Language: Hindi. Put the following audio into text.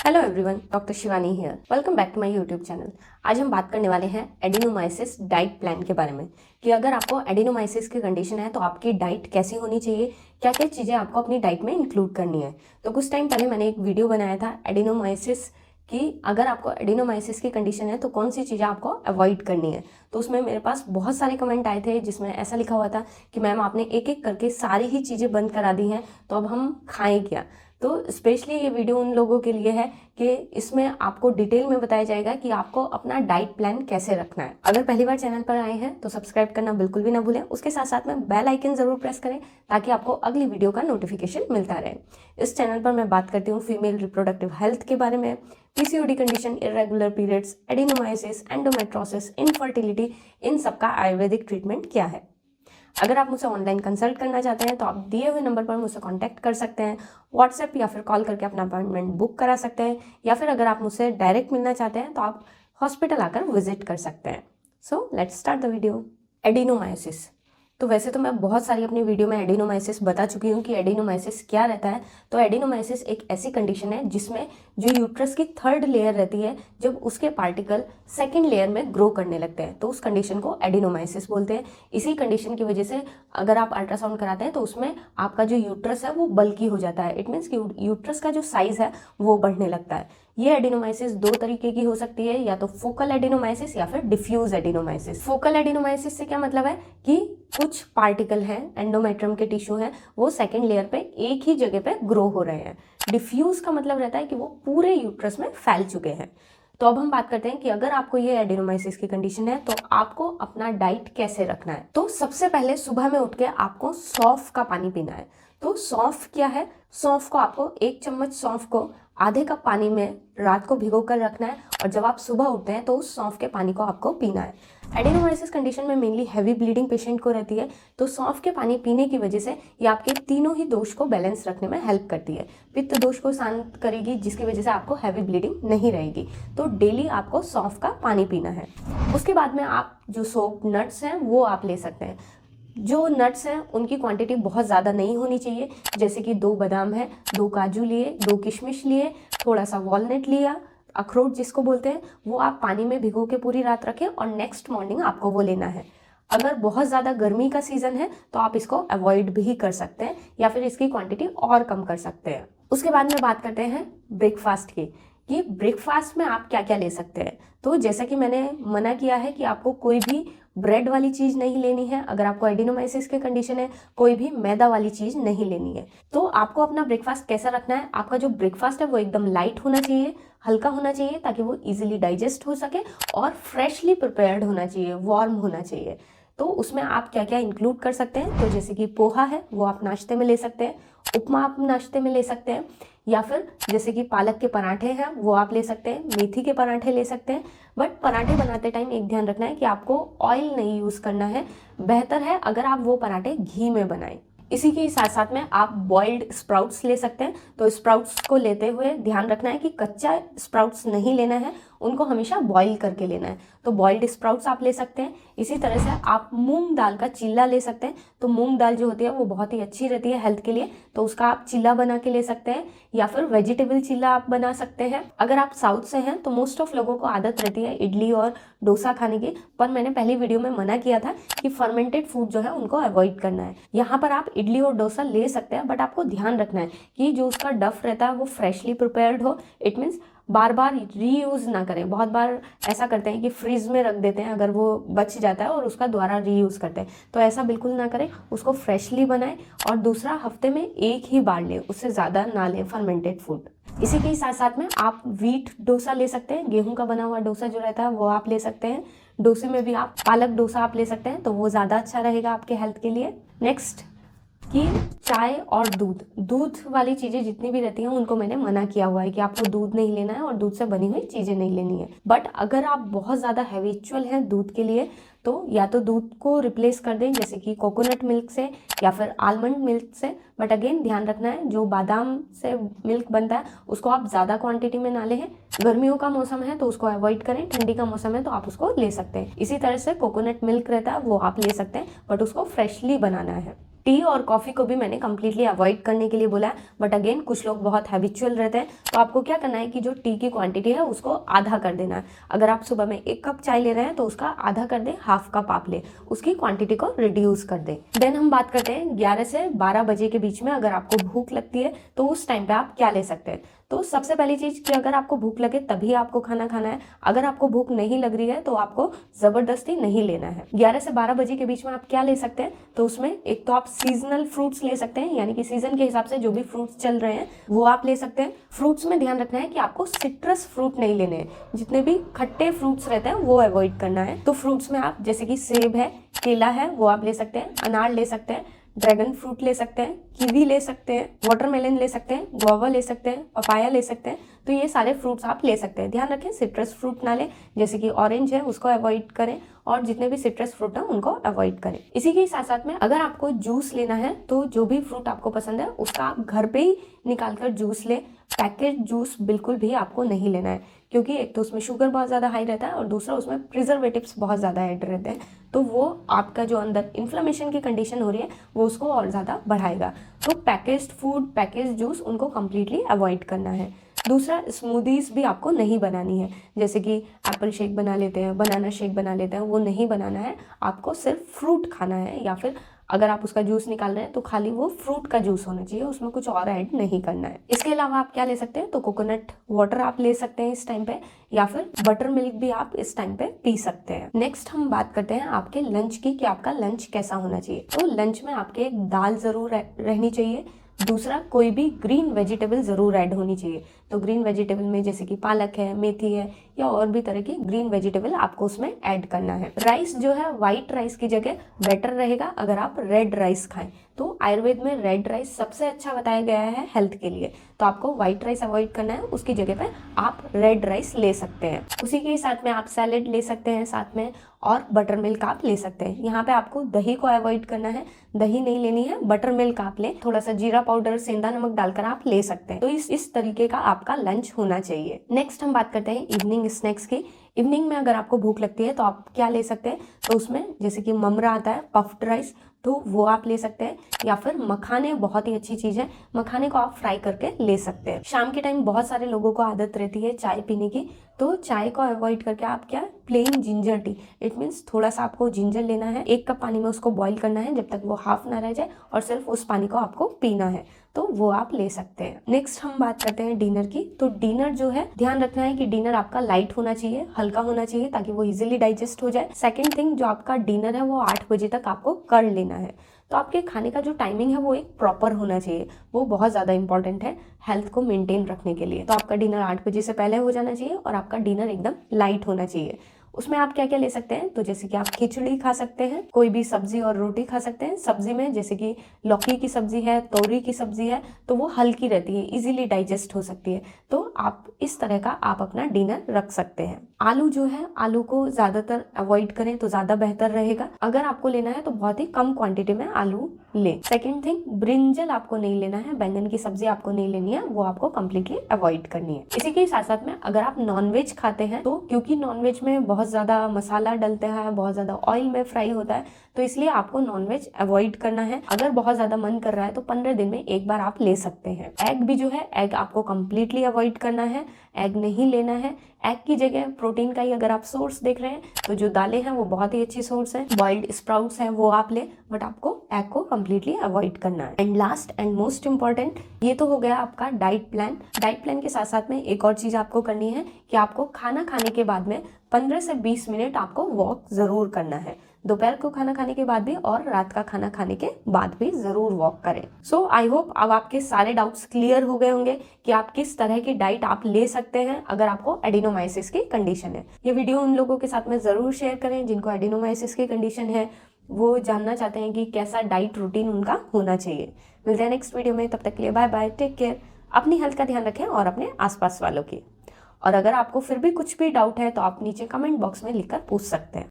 Hello everyone, doctor Shivani here. Welcome back to my YouTube channel. आज हम बात करने वाले हैं एडिनोमाइसिस डाइट प्लान के बारे में कि अगर आपको एडिनोमाइसिस की कंडीशन है तो आपकी डाइट कैसी होनी चाहिए, क्या क्या चीज़ें आपको अपनी डाइट में इंक्लूड करनी है। तो कुछ टाइम पहले मैंने एक वीडियो बनाया था एडिनोमाइसिस कि अगर आपको एडिनोमाइसिस की कंडीशन है तो कौन सी चीज़ें आपको अवॉइड करनी है। तो उसमें मेरे पास बहुत सारे कमेंट आए थे जिसमें ऐसा लिखा हुआ था कि मैम आपने एक एक करके सारी ही चीज़ें बंद करा दी हैं, तो अब हम खाएं क्या। तो स्पेशली ये वीडियो उन लोगों के लिए है कि इसमें आपको डिटेल में बताया जाएगा कि आपको अपना डाइट प्लान कैसे रखना है। अगर पहली बार चैनल पर आए हैं तो सब्सक्राइब करना बिल्कुल भी ना भूलें। उसके साथ साथ में बेल आइकन जरूर प्रेस करें ताकि आपको अगली वीडियो का नोटिफिकेशन मिलता रहे। इस चैनल पर मैं बात करती हूँ फीमेल रिप्रोडक्टिव हेल्थ के बारे में, PCOD condition, irregular periods, adenomyosis, endometriosis, infertility, इन सबका आयुर्वेदिक ट्रीटमेंट क्या है। अगर आप मुझसे ऑनलाइन कंसल्ट करना चाहते हैं तो आप दिए हुए नंबर पर मुझसे कांटेक्ट कर सकते हैं, व्हाट्सएप या फिर कॉल करके अपना अपॉइंटमेंट बुक करा सकते हैं, या फिर अगर आप मुझसे डायरेक्ट मिलना चाहते हैं तो आप हॉस्पिटल आकर विजिट कर सकते हैं। So let's start the video. Adenomyosis. तो वैसे तो मैं बहुत सारी अपनी वीडियो में एडिनोमाइसिस बता चुकी हूँ कि एडिनोमाइसिस क्या रहता है। तो एडिनोमाइसिस एक ऐसी कंडीशन है जिसमें जो यूट्रस की थर्ड लेयर रहती है, जब उसके पार्टिकल सेकंड लेयर में ग्रो करने लगते हैं तो उस कंडीशन को एडिनोमाइसिस बोलते हैं। इसी कंडीशन की वजह से अगर आप अल्ट्रासाउंड कराते हैं तो उसमें आपका जो यूट्रस है वो बल्की हो जाता है। इट मीन्स कि यूट्रस का जो साइज है वो बढ़ने लगता है। ये एडिनोमाइसिस दो तरीके की हो सकती है, या तो फोकल एडिनोमाइसिस या फिर डिफ्यूज एडिनोमाइसिस। फोकल एडिनोमाइसिस से क्या मतलब है कि कुछ पार्टिकल हैं, एंडोमेट्रियम के टिश्यू हैं, वो सेकंड लेयर पे एक ही जगह पे ग्रो हो रहे हैं। डिफ्यूज का मतलब रहता है कि वो पूरे यूट्रस में फैल चुके हैं। तो अब हम बात करते हैं कि अगर आपको ये एडिनोमाइसिस की कंडीशन है तो आपको अपना डाइट कैसे रखना है। तो सबसे पहले सुबह में उठ के आपको सौंफ का पानी पीना है। तो सौंफ क्या है? सौंफ को आपको 1 चम्मच सौंफ को आधे कप पानी में रात को भिगो कर रखना है, और जब आप सुबह उठते हैं तो उस सौंफ के पानी को आपको पीना है। एडिनोमाइसिस कंडीशन में मेनली हैवी ब्लीडिंग पेशेंट को रहती है, तो सौंफ के पानी पीने की वजह से ये आपके तीनों ही दोष को बैलेंस रखने में हेल्प करती है। पित्त दोष को शांत करेगी, जिसकी वजह से आपको हैवी ब्लीडिंग नहीं रहेगी। तो डेली आपको सौंफ का पानी पीना है। उसके बाद में आप जो सोप नट्स हैं वो आप ले सकते हैं। जो नट्स हैं उनकी क्वांटिटी बहुत ज़्यादा नहीं होनी चाहिए, जैसे कि 2 बादाम है, 2 काजू लिए, 2 किशमिश लिए, थोड़ा सा वॉलनट लिया, अखरोट जिसको बोलते हैं, वो आप पानी में भिगो के पूरी रात रखें और नेक्स्ट मॉर्निंग आपको वो लेना है। अगर बहुत ज़्यादा गर्मी का सीज़न है तो आप इसको अवॉइड भी कर सकते हैं या फिर इसकी क्वांटिटी और कम कर सकते हैं। उसके बाद में बात करते हैं ब्रेकफास्ट की कि ब्रेकफास्ट में आप क्या क्या ले सकते हैं। तो जैसा कि मैंने मना किया है कि आपको कोई भी ब्रेड वाली चीज़ नहीं लेनी है। अगर आपको एडिनोमाइसिस की कंडीशन है, कोई भी मैदा वाली चीज़ नहीं लेनी है। तो आपको अपना ब्रेकफास्ट कैसा रखना है? आपका जो ब्रेकफास्ट है वो एकदम लाइट होना चाहिए, हल्का होना चाहिए ताकि वो इजीली डाइजेस्ट हो सके, और फ्रेशली प्रिपेयर्ड होना चाहिए, वार्म होना चाहिए। तो उसमें आप क्या क्या इंक्लूड कर सकते हैं? तो जैसे कि पोहा है वो आप नाश्ते में ले सकते हैं, उपमा आप नाश्ते में ले सकते हैं, या फिर जैसे कि पालक के पराठे हैं वो आप ले सकते हैं, मेथी के पराठे ले सकते हैं। बट पराठे बनाते टाइम एक ध्यान रखना है कि आपको ऑयल नहीं यूज़ करना है। बेहतर है अगर आप वो पराठे घी में बनाएं। इसी के साथ साथ में आप बॉइल्ड स्प्राउट्स ले सकते हैं। तो स्प्राउट्स को लेते हुए ध्यान रखना है कि कच्चा स्प्राउट्स नहीं लेना है, उनको हमेशा बॉईल करके लेना है। तो बॉइल्ड स्प्राउट्स आप ले सकते हैं। इसी तरह से आप मूंग दाल का चिल्ला ले सकते हैं। तो मूंग दाल जो होती है वो बहुत ही अच्छी रहती है हेल्थ के लिए, तो उसका आप चिल्ला बना के ले सकते हैं, या फिर वेजिटेबल चिल्ला आप बना सकते हैं। अगर आप साउथ से हैं तो मोस्ट ऑफ लोगों को आदत रहती है इडली और डोसा खाने की, पर मैंने पहली वीडियो में मना किया था कि फर्मेंटेड फूड जो है उनको अवॉइड करना है। यहाँ पर आप इडली और डोसा ले सकते हैं, बट आपको ध्यान रखना है कि जो उसका डफ रहता है वो फ्रेशली प्रिपेयर्ड हो। It means bar bar reuse ना करें। बहुत बार ऐसा करते हैं कि फ्रिज में रख देते हैं, अगर वो बच जाता है और उसका दोबारा रीयूज़ करते हैं, तो ऐसा बिल्कुल ना करें। उसको फ्रेशली बनाएं, और दूसरा हफ्ते में एक ही बार लें, उससे ज़्यादा ना लें फर्मेंटेड फूड। इसी के साथ साथ में आप व्हीट डोसा ले सकते हैं, गेहूं का बना हुआ डोसा जो रहता है वो आप ले सकते हैं। डोसे में भी आप पालक डोसा आप ले सकते हैं, तो वो ज़्यादा अच्छा रहेगा आपके हेल्थ के लिए। नेक्स्ट कि चाय और दूध वाली चीज़ें जितनी भी रहती हैं उनको मैंने मना किया हुआ है कि आपको दूध नहीं लेना है और दूध से बनी हुई चीज़ें नहीं लेनी है। बट अगर आप बहुत ज़्यादा हैबिचुअल हैं दूध के लिए, तो या तो दूध को रिप्लेस कर दें जैसे कि कोकोनट मिल्क से या फिर आलमंड मिल्क से। बट अगेन ध्यान रखना है जो बादाम से मिल्क बनता है उसको आप ज़्यादा क्वांटिटी में ना लें। गर्मियों का मौसम है तो उसको अवॉइड करें, ठंडी का मौसम है तो आप उसको ले सकते हैं। इसी तरह से कोकोनट मिल्क रहता है वो आप ले सकते हैं, बट उसको फ्रेशली बनाना है। टी और कॉफ़ी को भी मैंने कम्प्लीटली अवॉइड करने के लिए बोला है, बट अगेन कुछ लोग बहुत हैबिचुअल रहते हैं, तो आपको क्या करना है कि जो टी की क्वांटिटी है उसको आधा कर देना है। अगर आप सुबह में 1 कप चाय ले रहे हैं तो उसका आधा कर दें, हाफ कप आप ले, उसकी क्वांटिटी को रिड्यूस कर दें। देन हम बात करते हैं 11 से 12 बजे के बीच में अगर आपको भूख लगती है तो उस टाइम पे आप क्या ले सकते हैं। तो सबसे पहली चीज़ कि अगर आपको भूख लगे तभी आपको खाना खाना है। अगर आपको भूख नहीं लग रही है तो आपको ज़बरदस्ती नहीं लेना है। 11 से 12 बजे के बीच में आप क्या ले सकते हैं, तो उसमें एक तो आप सीजनल फ्रूट्स ले सकते हैं, यानी कि सीजन के हिसाब से जो भी फ्रूट्स चल रहे हैं वो आप ले सकते हैं। फ्रूट्स में ध्यान रखना है कि आपको सिट्रस फ्रूट नहीं लेने हैं, जितने भी खट्टे फ्रूट्स रहते हैं वो अवॉइड करना है। तो फ्रूट्स में आप जैसे कि सेब है, केला है, वो आप ले सकते हैं, अनार ले सकते हैं, ड्रैगन फ्रूट ले सकते हैं, कीवी ले सकते हैं, वाटरमेलन ले सकते हैं, गुआवा ले सकते हैं, पपाया ले सकते हैं। तो ये सारे फ्रूट्स आप ले सकते हैं। ध्यान रखें सिट्रस फ्रूट ना लें, जैसे कि ऑरेंज है उसको अवॉइड करें, और जितने भी सिट्रस फ्रूट हैं उनको अवॉइड करें। इसी के साथ साथ में अगर आपको जूस लेना है तो जो भी फ्रूट आपको पसंद है उसका आप घर पे ही निकाल कर जूस ले। पैकेट जूस बिल्कुल भी आपको नहीं लेना है, क्योंकि एक तो उसमें शुगर बहुत ज़्यादा हाई रहता है और दूसरा उसमें प्रिजर्वेटिव्स बहुत ज़्यादा ऐड रहते हैं, तो वो आपका जो अंदर इन्फ्लेमेशन की कंडीशन हो रही है वो उसको और ज़्यादा बढ़ाएगा। तो पैकेज्ड फूड, पैकेज जूस उनको कम्प्लीटली अवॉइड करना है। दूसरा, स्मूदीज भी आपको नहीं बनानी है, जैसे कि एप्पल शेक बना लेते हैं, बनाना शेक बना लेते हैं, वो नहीं बनाना है। आपको सिर्फ फ्रूट खाना है, या फिर अगर आप उसका जूस निकाल रहे हैं तो खाली वो फ्रूट का जूस होना चाहिए, उसमें कुछ और ऐड नहीं करना है। इसके अलावा आप क्या ले सकते हैं, तो कोकोनट वाटर आप ले सकते हैं इस टाइम पे, या फिर बटर मिल्क भी आप इस टाइम पे पी सकते हैं। नेक्स्ट हम बात करते हैं आपके लंच की, कि आपका लंच कैसा होना चाहिए। तो लंच में आपके एक दाल जरूर रहनी चाहिए। दूसरा, कोई भी ग्रीन वेजिटेबल ज़रूर ऐड होनी चाहिए। तो ग्रीन वेजिटेबल में जैसे कि पालक है, मेथी है, या और भी तरह की ग्रीन वेजिटेबल आपको उसमें ऐड करना है। राइस जो है वाइट राइस की जगह बेटर रहेगा अगर आप रेड राइस खाएं। तो आयुर्वेद में रेड राइस सबसे अच्छा बताया गया है हेल्थ के लिए, तो आपको व्हाइट राइस अवॉइड करना है, उसकी जगह पे आप रेड राइस ले सकते हैं। उसी के साथ में आप सैलेड ले सकते हैं साथ में, और बटर मिल्क आप ले सकते हैं। यहाँ पे आपको दही को अवॉइड करना है, दही नहीं लेनी है, बटर मिल्क आप ले, थोड़ा सा जीरा पाउडर, सेंधा नमक डालकर आप ले सकते हैं। तो इस तरीके का आपका लंच होना चाहिए। नेक्स्ट हम बात करते हैं इवनिंग स्नैक्स की। इवनिंग में अगर आपको भूख लगती है तो आप क्या ले सकते हैं, तो उसमें जैसे कि ममरा आता है, पफ्ड राइस, तो वो आप ले सकते हैं, या फिर मखाने बहुत ही अच्छी चीज़ है, मखाने को आप फ्राई करके ले सकते हैं। शाम के टाइम बहुत सारे लोगों को आदत रहती है चाय पीने की, तो चाय को अवॉइड करके आप क्या, plain ginger tea, it means थोड़ा सा आपको जिंजर लेना है, 1 कप पानी में उसको बॉईल करना है जब तक वो हाफ ना रह जाए, और सिर्फ उस पानी को आपको पीना है, तो वो आप ले सकते हैं। नेक्स्ट हम बात करते हैं डिनर की। तो डिनर जो है, ध्यान रखना है कि डिनर आपका लाइट होना चाहिए, हल्का होना चाहिए, ताकि वो इजीली डाइजेस्ट हो जाए। सेकंड थिंग, जो आपका डिनर है वो 8 बजे तक आपको कर लेना है। तो आपके खाने का जो टाइमिंग है वो एक प्रॉपर होना चाहिए, वो बहुत ज़्यादा इंपॉर्टेंट है हेल्थ को मेंटेन रखने के लिए। तो आपका डिनर 8 बजे से पहले हो जाना चाहिए, और आपका डिनर एकदम लाइट होना चाहिए। उसमें आप क्या क्या ले सकते हैं, तो जैसे कि आप खिचड़ी खा सकते हैं, कोई भी सब्जी और रोटी खा सकते हैं। सब्जी में जैसे कि लौकी की सब्जी है, तोरी की सब्जी है, तो वो हल्की रहती है, इजीली डाइजेस्ट हो सकती है, तो आप इस तरह का आप अपना डिनर रख सकते हैं। आलू जो है, आलू को ज़्यादातर अवॉइड करें तो ज़्यादा बेहतर रहेगा। अगर आपको लेना है तो बहुत ही कम क्वांटिटी में आलू लें। सेकेंड थिंग, ब्रिंजल आपको नहीं लेना है, बैंगन की सब्जी आपको नहीं लेनी है, वो आपको कम्प्लीटली अवॉइड करनी है। इसी के साथ साथ में अगर आप नॉनवेज खाते हैं, तो क्योंकि नॉनवेज में बहुत ज़्यादा मसाला डलता है, बहुत ज़्यादा ऑयल में फ्राई होता है, तो इसलिए आपको नॉनवेज अवॉइड करना है। अगर बहुत ज़्यादा मन कर रहा है तो 15 दिन में एक बार आप ले सकते हैं। एग भी जो है, एग आपको कम्प्लीटली अवॉइड करना है, एग नहीं लेना है। एग की जगह प्रोटीन का ही अगर आप सोर्स देख रहे हैं तो जो दालें हैं वो बहुत ही अच्छी सोर्स है, बॉइल्ड स्प्राउट्स हैं वो आप ले, बट आपको एग को कम्प्लीटली अवॉइड करना है। And last and most important, ये तो हो गया आपका डाइट प्लान। डाइट प्लान के साथ साथ में एक और चीज़ आपको करनी है कि आपको खाना खाने के बाद में 15 से 20 मिनट आपको वॉक ज़रूर करना है। दोपहर को खाना खाने के बाद भी और रात का खाना खाने के बाद भी ज़रूर वॉक करें। सो आई होप अब आपके सारे डाउट्स क्लियर हो गए होंगे कि आप किस तरह की डाइट आप ले सकते हैं अगर आपको एडिनोमाइसिस की कंडीशन है। ये वीडियो उन लोगों के साथ में ज़रूर शेयर करें जिनको एडिनोमाइसिस की कंडीशन है, वो जानना चाहते हैं कि कैसा डाइट रूटीन उनका होना चाहिए। मिलते हैं नेक्स्ट वीडियो में, तब तक के लिए बाय बाय, टेक केयर। अपनी हेल्थ का ध्यान रखें और अपने आसपास वालों की। और अगर आपको फिर भी कुछ भी डाउट है तो आप नीचे कमेंट बॉक्स में लिखकर पूछ सकते हैं।